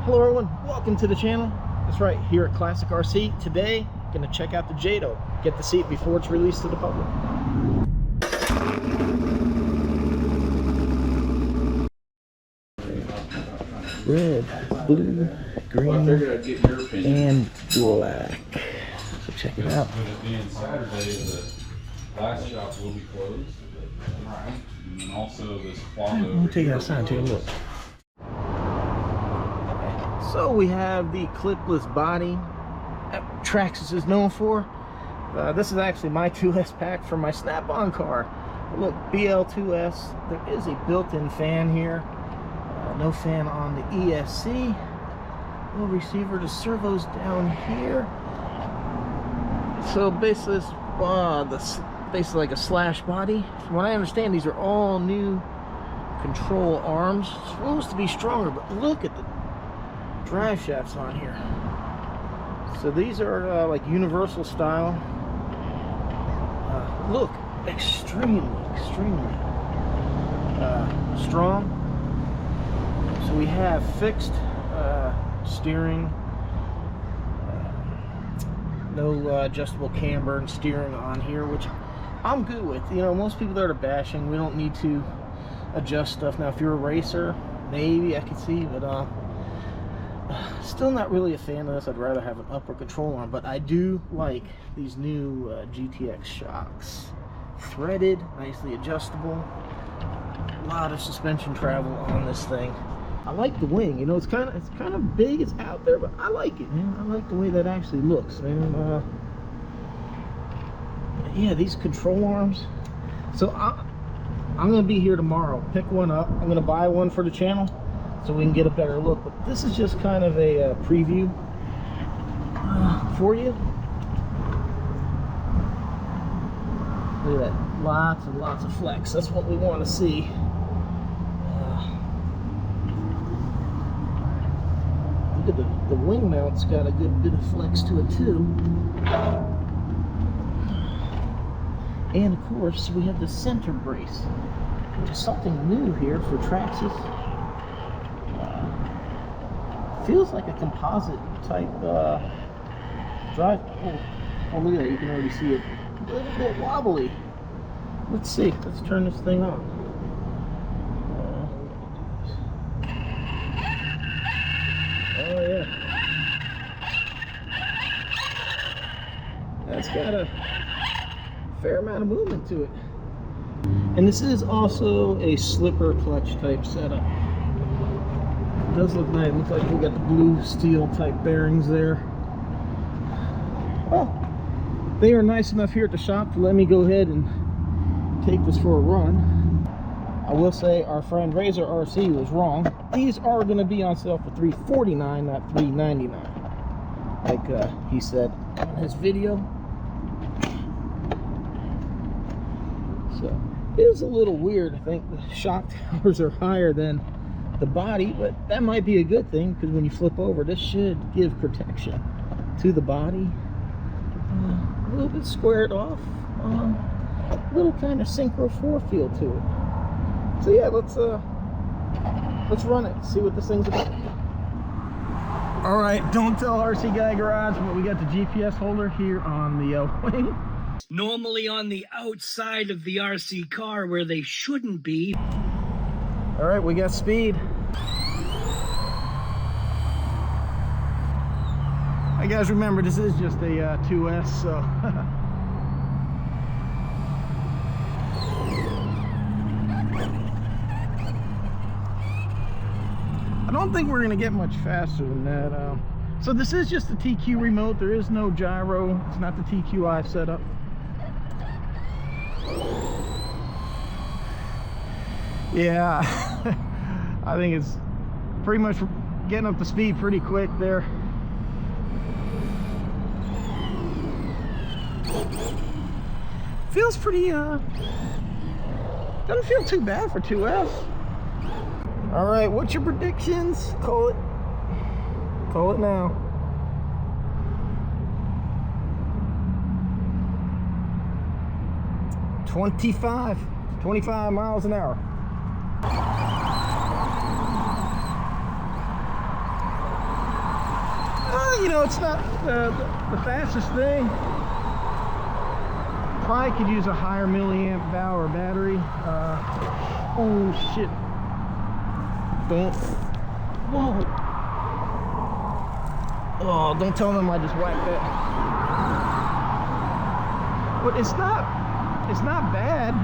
Hello everyone, welcome to the channel. That's right, here at Classic RC. Today, gonna check out the Jato. Get to see it before it's released to the public. Red, blue, green, and black. So check it out. With it being Saturday, the glass shop will be closed. And then also this cloth Let me take it outside and take a look. So we have the clipless body that Traxxas is known for. This is actually my 2S pack for my Snap-on car. Look, BL2S. There is a built-in fan here. No fan on the ESC. Little receiver, the servos down here. So basically, this basically like a slash body. From what I understand, these are all new control arms. It's supposed to be stronger, but look at the drive shafts on here. So these are like universal style. Look, extremely strong. So we have fixed steering, no adjustable camber and steering on here, which I'm good with. You know, most people that are bashing, we don't need to adjust stuff. Now, if you're a racer, maybe I could see, but still not really a fan of this. I'd rather have an upper control arm, but I do like these new GTX shocks. Threaded, nicely adjustable. A lot of suspension travel on this thing. I like the wing. You know, it's kind of big. It's out there, but I like it, man. I like the way that actually looks, man. Yeah, these control arms. So I'm gonna be here tomorrow. Pick one up. I'm gonna buy one for the channel so we can get a better look. But this is just kind of a preview for you. Look at that. Lots and lots of flex. That's what we want to see. Look at the wing mount's got a good bit of flex to it too. And of course, we have the center brace, which is something new here for Traxxas. Feels like a composite type drive. Oh, look at that! You can already see it. A little bit wobbly. Let's see. Let's turn this thing on. Oh yeah. That's got a fair amount of movement to it. And this is also a slipper clutch type setup. It does look nice. It looks like we got the blue steel type bearings there. Well, they are nice enough here at the shop to let me go ahead and take this for a run. I will say our friend Razor RC was wrong. These are going to be on sale for $349, not $399, like he said on his video. So it is a little weird. I think the shock towers are higher than the body, but that might be a good thing, because when you flip over, this should give protection to the body. A little bit squared off, a little kind of Synchro 4 feel to it. So yeah, let's run it, see what this thing's about. All right, don't tell RC Guy Garage, but we got the GPS holder here on the wing. Normally on the outside of the RC car where they shouldn't be. All right, we got speed. Hey guys, remember this is just a 2S, so I don't think we're gonna get much faster than that. So this is just the TQ remote. There is no gyro. It's not the TQI setup. Yeah, I think it's pretty much getting up to speed pretty quick there. Feels pretty, doesn't feel too bad for 2S. All right, what's your predictions? Call it now. $25 miles an hour. know, it's not the fastest thing. Probably could use a higher milliamp hour battery. Oh shit. Don't. Whoa. Oh, don't tell them I just whacked that. But it's not bad.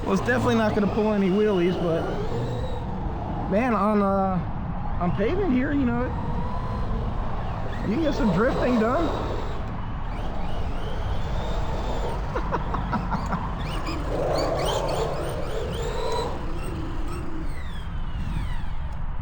Well, it's definitely not going to pull any wheelies, but man, on pavement here, you know, you can get some drifting done.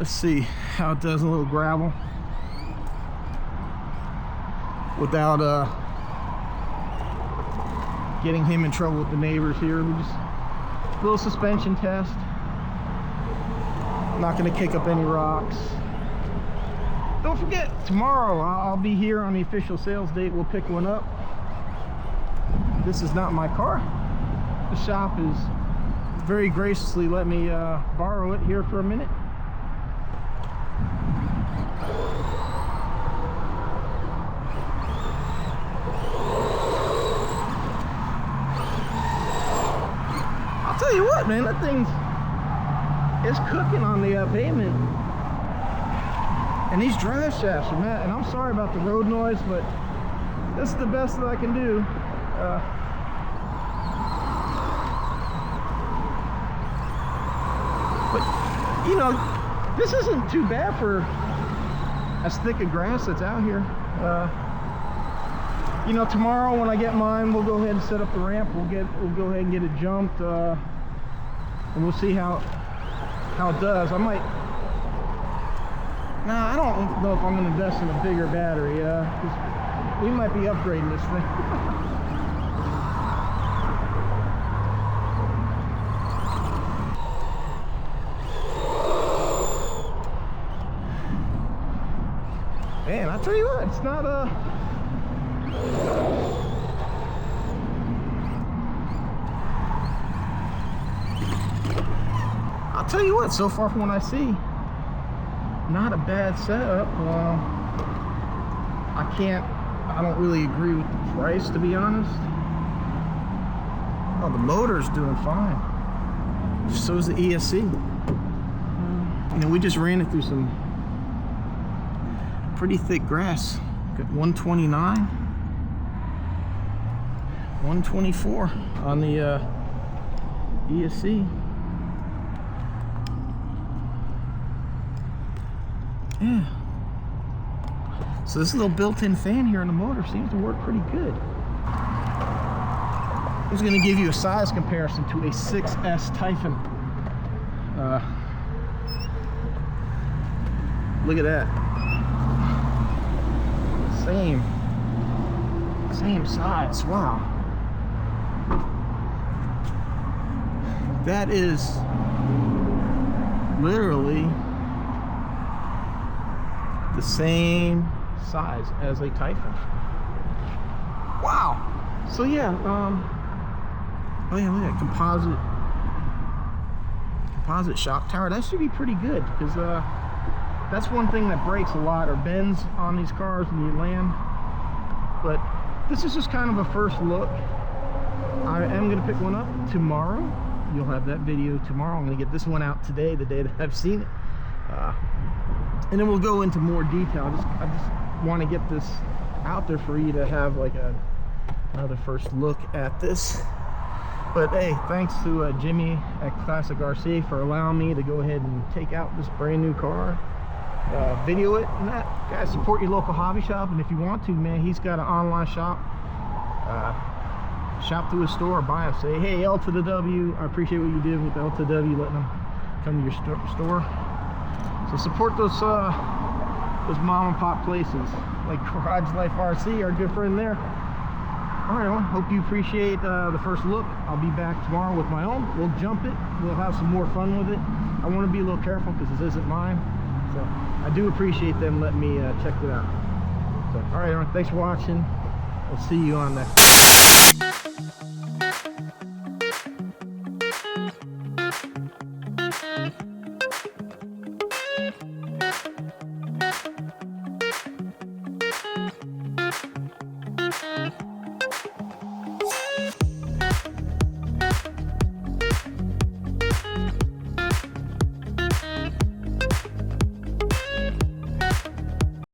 Let's see how it does a little gravel without getting him in trouble with the neighbors here. We just a little suspension test. Not going to kick up any rocks. Don't forget, tomorrow I'll be here on the official sales date. We'll pick one up. This is not my car. The shop is very graciously let me borrow it here for a minute. I'll tell you what, man, that thing's cooking on the pavement. And these drive shafts are mad. And I'm sorry about the road noise, but this is the best that I can do. But you know, this isn't too bad for as thick a grass that's out here. You know, tomorrow when I get mine, we'll go ahead and set up the ramp. We'll go ahead and get it jumped, and we'll see how it does. I might. Nah, I don't know if I'm going to invest in a bigger battery. 'Cause we might be upgrading this thing. Man, I tell you what, it's not I'll tell you what, so far from what I see, not a bad setup. I don't really agree with the price, to be honest. Oh, the motor's doing fine. So is the ESC. You know, we just ran it through some pretty thick grass. Got 129, 124 on the ESC. Yeah. So this little built-in fan here on the motor seems to work pretty good. I was going to give you a size comparison to a 6S Typhon. Look at that. Same size. Wow. That is literally the same size as a Typhon. Wow. So yeah, oh yeah, look at composite shock tower. That should be pretty good, because that's one thing that breaks a lot or bends on these cars when you land. But this is just kind of a first look. I am going to pick one up tomorrow. You'll have that video tomorrow. I'm going to get this one out today, the day that I've seen it. And then we'll go into more detail. I just want to get this out there for you to have like another first look at this. But hey, thanks to Jimmy at Classic RC for allowing me to go ahead and take out this brand new car, video it, and that. Guys, support your local hobby shop, and if you want to, man, he's got an online shop. Shop through his store or buy him. Say, hey, L to the W, I appreciate what you did with L to W, letting them come to your store. So support those mom and pop places like Garage Life RC, our good friend there. All right, well, hope you appreciate the first look. I'll be back tomorrow with my own. We'll jump it. We'll have some more fun with it. I want to be a little careful because this isn't mine. So I do appreciate them letting me check it out. So, all right, everyone, thanks for watching. We'll see you on next.